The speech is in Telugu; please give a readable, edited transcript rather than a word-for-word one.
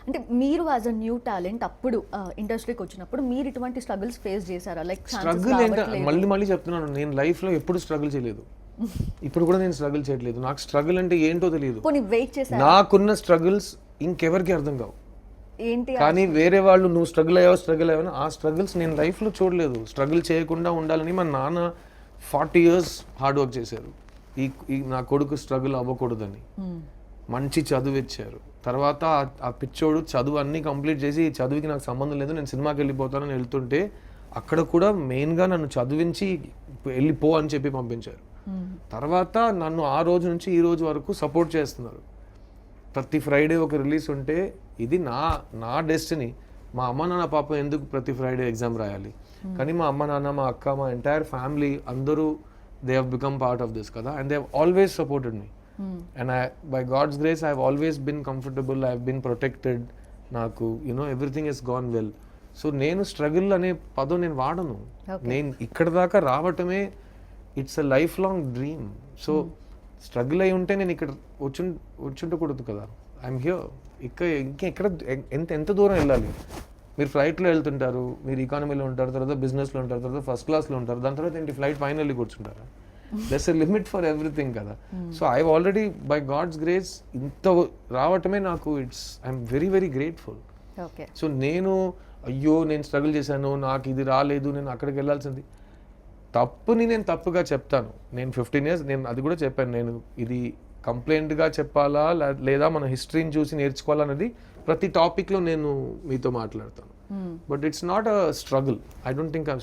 అంటే మీరు యాజ్ అ న్యూ టాలెంట్ అప్పుడు ఇండస్ట్రీకి వచ్చినప్పుడు మీరు ఇటువంటి స్ట్రగుల్స్ ఫేస్ చేశారా? లైక్ స్ట్రగుల్ ఏంటో మళ్ళీ చెప్తున్నాను, నేను లైఫ్లో ఎప్పుడు స్ట్రగుల్ చేయలేదు, ఇప్పుడు కూడా నేను స్ట్రగుల్ చేయట్లేదు. నాకు స్ట్రగుల్ అంటే ఏంటో తెలియదు. వెయిట్ చేశారా? నాకున్న స్ట్రగుల్స్ ఇంకెవరికి అర్థం కావు. ఏంటి? కానీ వేరే వాళ్ళు నువ్వు స్ట్రగుల్ అయ్యావని ఆ స్ట్రగుల్స్ నేను లైఫ్లో చూడలేదు. స్ట్రగుల్ చేయకుండా ఉండాలని మా నాన్న 40 years హార్డ్ వర్క్ చేశారు. ఈ నా కొడుకు స్ట్రగుల్ అవ్వకూడదని మంచి చదువు ఇచ్చారు. తర్వాత ఆ పిచ్చోడు చదువు అన్నీ కంప్లీట్ చేసి ఈ చదువుకి నాకు సంబంధం లేదు, నేను సినిమాకి వెళ్ళిపోతానని వెళ్తుంటే అక్కడ కూడా మెయిన్గా నన్ను చదివించి వెళ్ళిపో అని చెప్పి పంపించారు. తర్వాత నన్ను ఆ రోజు నుంచి ఈ రోజు వరకు సపోర్ట్ చేస్తున్నారు. ప్రతి ఫ్రైడే ఒక రిలీజ్ ఉంటే ఇది నా డెస్టినీ. మా అమ్మ నాన్న పాప ఎందుకు ప్రతి ఫ్రైడే ఎగ్జామ్ రాయాలి, కానీ మా అమ్మ నాన్న, మా అక్క, మా ఎంటైర్ ఫ్యామిలీ అందరూ they have become part of this కదా, and they have always supported me. And by God's grace I have always been comfortable, I have been protected. నాకు everything is gone well. So నేను స్ట్రగుల్ అనే పదం నేను వాడను. నేను ఇక్కడ దాకా రావటమే it's a life long dream. So struggle అయి ఉంటే నేను ఇక్కడ వచ్చుంటకూడదు కదా. I'm here. ఇంకెక్కడ ఎంత దూరం వెళ్ళాలి? మీరు ఫ్లైట్లో వెళ్తుంటారు, మీరు ఎకానమీలో ఉంటారు, తర్వాత బిజినెస్లో ఉంటారు, తర్వాత ఫస్ట్ క్లాస్లో ఉంటారు, దాని తర్వాత ఏంటి ఫ్లైట్ ఫైనల్లీ కూర్చుంటారు. That's a limit for everything కదా. So I already by God's grace ఇంత రావటమే నాకు I'm very very grateful. So నేను నేను స్ట్రగుల్ చేశాను, నాకు ఇది రాలేదు, నేను అక్కడికి వెళ్ళాల్సింది తప్పుని నేను తప్పుగా చెప్తాను. నేను 15 years నేను అది కూడా చెప్పాను, నేను ఇది కంప్లైంట్గా చెప్పాలా లేదా మన హిస్టరీని చూసి నేర్చుకోవాలా అనేది ప్రతి టాపిక్లో నేను మీతో మాట్లాడతాను. But it's not a struggle. I don't think I